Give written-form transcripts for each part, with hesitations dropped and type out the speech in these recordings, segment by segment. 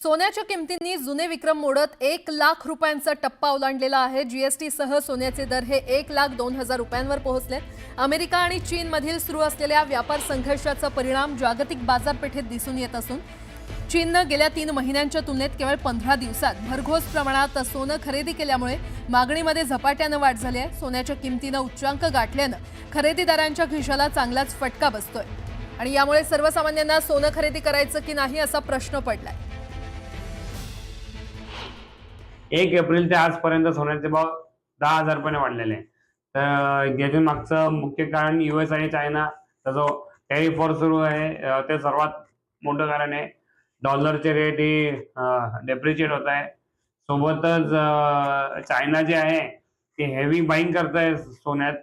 सोन्याच्या किमतींनी जुने विक्रम मोडत 1,00,000 रुपयांचा टप्पा ओलांडलेला आहे। जीएसटी सह सोन्याचे दर हे 1,02,000 रुपयांवर पोहोचले। अमेरिका आणि चीनमधील सुरू असलेल्या व्यापार संघर्षाचा परिणाम जागतिक बाजारपेठेत दिसून येत असून चीनने गेल्या 3 महिन्यांच्या तुलनेत केवळ 15 दिवसात भरघोस प्रमाणात सोनं खरेदी केल्यामुळे मागणीमध्ये झपाट्याने वाढ झाली आहे। सोन्याच्या किमतीने उच्चांक गाठल्याने खरेदीदारांच्या खिशाला चांगलाच फटका बसतोय आणि यामुळे सर्वसामान्यांना सोनं खरेदी करायचं की नाही असा प्रश्न पडलाय। 1 एप्रिल ते आजपर्यंत सोन्याचे भाव 10,000 रुपयाने वाढलेले आहे। तर याच्या मागचं मुख्य कारण US आणि चायनाचा जो टॅरिफ वॉर सुरू आहे ते सर्वात मोठं कारण आहे। डॉलरचे रेट ही डेप्रिशिएट होत आहे। सोबतच चायना जे आहे ते हेवी बाईंग करत आहे सोन्यात।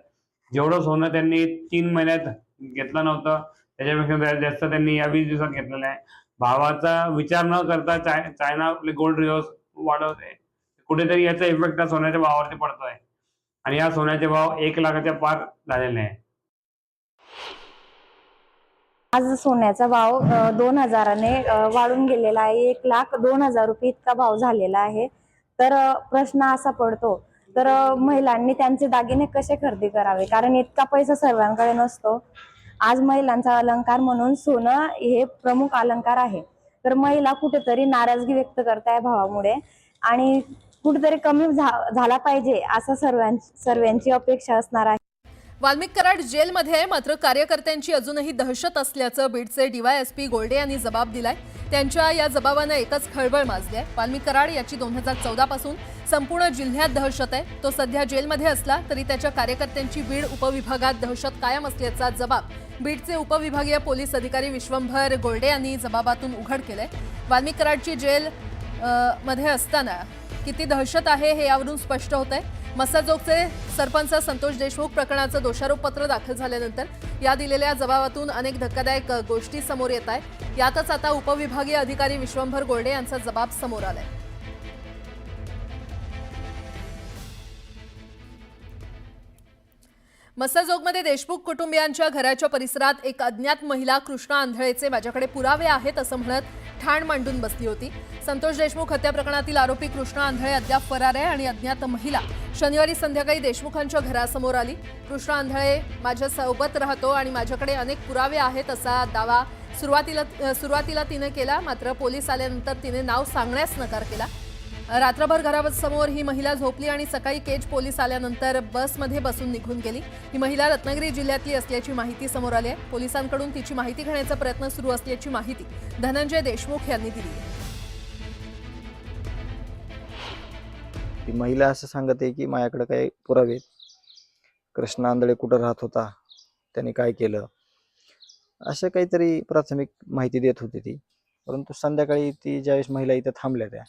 जेवढं सोनं त्यांनी 3 महिन्यात घेतलं नव्हतं त्याच्यापेक्षा जास्त त्यांनी या 20 दिवसात घेतलेलं आहे। भावाचा विचार न करता चायना आपले गोल्ड रिझर्व्ह वाढवते। कुठेतरी याचा इफेक्ट सोन्याच्या भावावरती पडतोय आणि या सोन्याचे भाव 1,00,000च्या पार झालेले आहे। आज सोन्याचा भाव 2,000ने वाढून गेलेला आहे। 1,02,000 रुपये इतका भाव झालेला आहे। तर प्रश्न असा पडतो तर महिलांनी त्यांचे दागिने कसे खरेदी करावे, कारण इतका पैसा सर्वांकडे नसतो। आज महिलांचा अलंकार म्हणून सोनं हे प्रमुख अलंकार आहे। तर महिला कुठेतरी नाराजगी व्यक्त करताय भावामुळे आणि कुठेतरी कमी झाला पाहिजे असं सर्वांची अपेक्षा असणार आहे। वाल्मिक कराड जेलमध्ये मात्र कार्यकर्त्यांची अजूनही दहशत असल्याचं बीडचे DYSP गोल्डे यांनी जबाब दिलाय। त्यांच्या या जबाबाने एकच खळबळ माजली आहे। वाल्मिक कराड याची 2014 पासून संपूर्ण जिल्ह्यात दहशत आहे। तो सध्या जेलमध्ये असला तरी त्याच्या कार्यकर्त्यांची बीड उपविभागात दहशत कायम असल्याचा जबाब बीडचे उपविभागीय पोलीस अधिकारी विश्वंभर गोल्डे यांनी जबाबातून उघड केलंय। वाल्मिक कराडची जेल मध्ये असताना किती दहशत आहे हे यावरून स्पष्ट होतंय। मसाजोगचे सरपंच संतोष देशमुख प्रकरणाचं दोषारोपपत्र दाखल झाल्यानंतर या दिलेल्या जबाबातून अनेक धक्कादायक गोष्टी समोर येत आहेत। यातच आता उपविभागीय अधिकारी विश्वंभर गोल्डे यांचा जबाब समोर आलाय। मसाजोगमध्ये देशमुख कुटुंबियांच्या घराच्या परिसरात एक अज्ञात महिला कृष्णा आंधळेचे माझ्याकडे पुरावे आहेत असं म्हणत ठाण मांडून बसली होती। संतोष देशमुख हत्या प्रकरणातील आरोपी कृष्णा आंधळे अद्याप फरार आहे आणि अज्ञात महिला शनिवारी संध्याकाळी देशमुखांच्या घरासमोर आली। कृष्णा आंधळे माझ्या सोबत राहतो आणि माझ्याकडे अनेक पुरावे आहेत असा दावा सुरुवातीला तिने केला, मात्र पोलीस आल्यानंतर तिने नाव सांगण्यास नकार केला। रात्रभर घरासमोर ही महिला झोपली आणि सकाळी केज पोलीस आल्यानंतर बसमध्ये बसून निघून गेली। ही महिला रत्नागिरी जिल्ह्यातली असल्याची माहिती समोर आली आहे। पोलिसांकडून तिची माहिती घेण्याचा प्रयत्न सुरू असल्याची माहिती धनंजय देशमुख यांनी दिली आहे। ती महिला असं सांगत आहे की माझ्याकडे काही पुरावे आहेत, कृष्णा आंधळे कुठं राहत होता, त्याने काय केलं, असं काहीतरी प्राथमिक माहिती देत होती ती। परंतु संध्याकाळी ती ज्यावेळेस महिला इथं थांबल्या त्या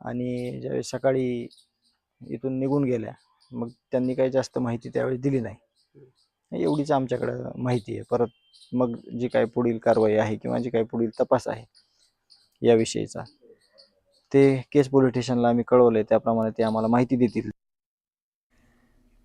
आणि ज्यावेळेस सकाळी इथून निघून गेल्या, मग त्यांनी काही जास्त माहिती त्यावेळेस दिली नाही। एवढीच आमच्याकडे माहिती आहे। परत मग जी काही पुढील कारवाई आहे किंवा जी काही पुढील तपास आहे याविषयीचा ते केस पोलीस स्टेशनला आम्ही कळवले, त्याप्रमाणे ते आम्हाला माहिती देतील।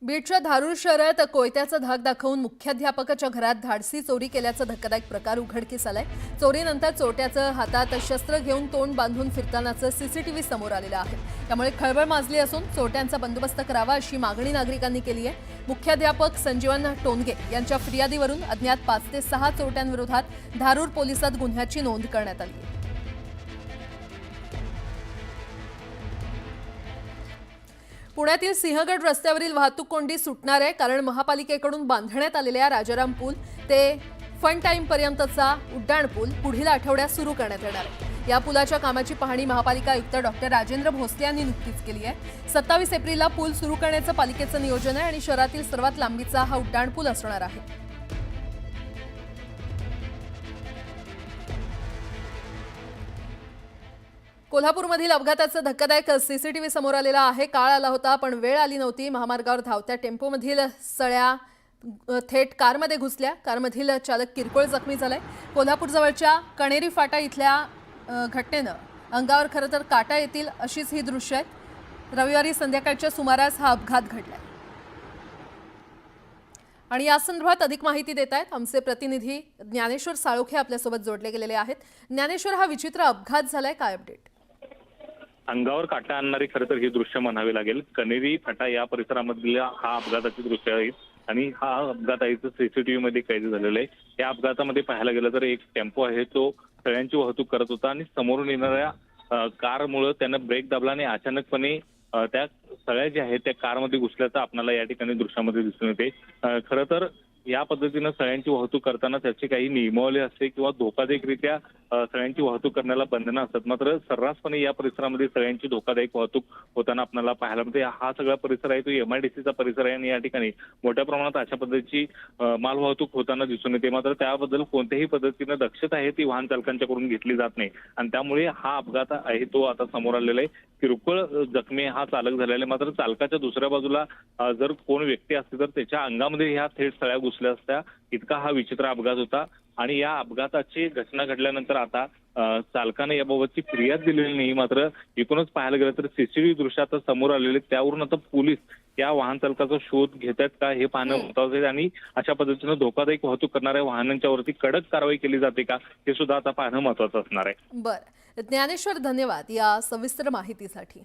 बीडच्या धारूर शहरात कोयत्याचा धाक दाखवून मुख्याध्यापकाच्या घरात धाडसी चोरी केल्याचा धक्कादायक प्रकार उघडकीस आलाय। चोरीनंतर चोरट्याचं हातात शस्त्र घेऊन तोंड बांधून फिरतानाचं CCTV समोर आलेलं आहे। त्यामुळे खळबळ माजली असून चोरट्यांचा बंदोबस्त करावा अशी मागणी नागरिकांनी केली आहे। मुख्याध्यापक संजीवन टोनगे यांच्या फिर्यादीवरून अज्ञात 5 ते 6 चोरट्यांविरोधात धारूर पोलिसात गुन्ह्याची नोंद करण्यात आली आहे। पुण्यातील सिंहगड रस्त्यावरील वाहतूक कोंडी सुटणार आहे, कारण महापालिकेकडून बांधण्यात आलेल्या राजाराम पूल ते फन टाइम पर्यंतचा उड्डाण पूल पुढील आठवड्यात सुरू करण्यात येणार आहे। या पुलाच्या कामाची पाहणी महापालिका आयुक्त डॉक्टर राजेंद्र भोसले यांनी नुकतीच केली आहे। 27 एप्रिलला पूल सुरू करण्याचं पालिकेचं नियोजन आहे आणि शहरातील सर्वात लांबीचा हा उड्डाण पूल असणार आहे। कोल्हापूरमधील अपघाताचा धक्कादायक CCTV समोर आलेला आहे। काळ आला होता पण वेळ आली नव्हती। महामार्गावर धावत्या टेम्पोमधील सळ्या थेट कारमध्ये घुसल्या। कारमधील चालक किरकोळ जखमी झालाय। कोल्हापूर जवळच्या कणेरी फाटा इथल्या घटनेनं अंगावर खरं तर काटा येतील अशीच ही दृश्य आहेत। रविवारी संध्याकाळच्या सुमारास हा अपघात घडलाय आणि या संदर्भात अधिक माहिती देत आहेत आमचे प्रतिनिधी ज्ञानेश्वर साळोखे आपल्यासोबत जोडले गेलेले आहेत। ज्ञानेश्वर, हा विचित्र अपघात झालाय, काय अपडेट? अंगावर काटा आणणारी खरं तर ही दृश्य म्हणावी लागेल. कनेरी फाटा या परिसरामधल्या हा अपघाताची दृश्य आहेत आणि हा अपघात आहे तो सीसीटीव्ही मध्ये कैद झालेला आहे. या अपघातामध्ये पाहायला गेलं तर एक टेम्पो आहे तो सळ्यांची वाहतूक करत होता आणि समोरून येणाऱ्या कारमुळे त्यानं ब्रेक दाबला आणि अचानकपणे त्या सळ्या ज्या आहेत त्या कारमध्ये घुसल्याचं आपल्याला या ठिकाणी दृश्यामध्ये दिसून येते. खरं तर या पद्धतीनं सळ्यांची वाहतूक करताना त्याची काही नियमावली असते किंवा धोकादायकरित्या सळ्यांची वाहतूक करण्याला बंधनं असतात. मात्र सर्रासपणे या परिसरामध्ये सळ्यांची धोकादायक वाहतूक होताना आपल्याला पाहायला मिळते. हा सगळा परिसर आहे तो MIDCचा परिसर आहे आणि या ठिकाणी मोठ्या प्रमाणात अशा पद्धतीची माल वाहतूक होताना दिसून येते. मात्र त्याबद्दल कोणत्याही पद्धतीनं दक्षता आहे ती वाहन चालकांच्याकडून घेतली जात नाही आणि त्यामुळे हा अपघात आहे तो आता समोर आलेला आहे. किरकोळ जखमी हा चालक झालेला आहे. मात्र चालकाच्या दुसऱ्या बाजूला जर कोण व्यक्ती असते तर त्याच्या अंगामध्ये ह्या थेट सळ्या घुसल्या असत्या. इतका हा विचित्र अपघात होता आणि या अपघाताची घटना घडल्यानंतर आता चालकाने याबाबतची फिर्याद दिलेली नाही. मात्र एकूणच पाहायला गेलं तर सीसीटीव्ही दृश्य आता समोर आलेले त्यावरून आता पोलीस या वाहन चालकाचा शोध घेत आहेत का हे पाहणं महत्वाचं आहे आणि अशा पद्धतीनं धोकादायक वाहतूक करणाऱ्या वाहनांच्या वरती कडक कारवाई केली जाते का हे सुद्धा आता पाहणं महत्वाचं असणार आहे. बरं, ज्ञानेश्वर धन्यवाद या सविस्तर माहितीसाठी.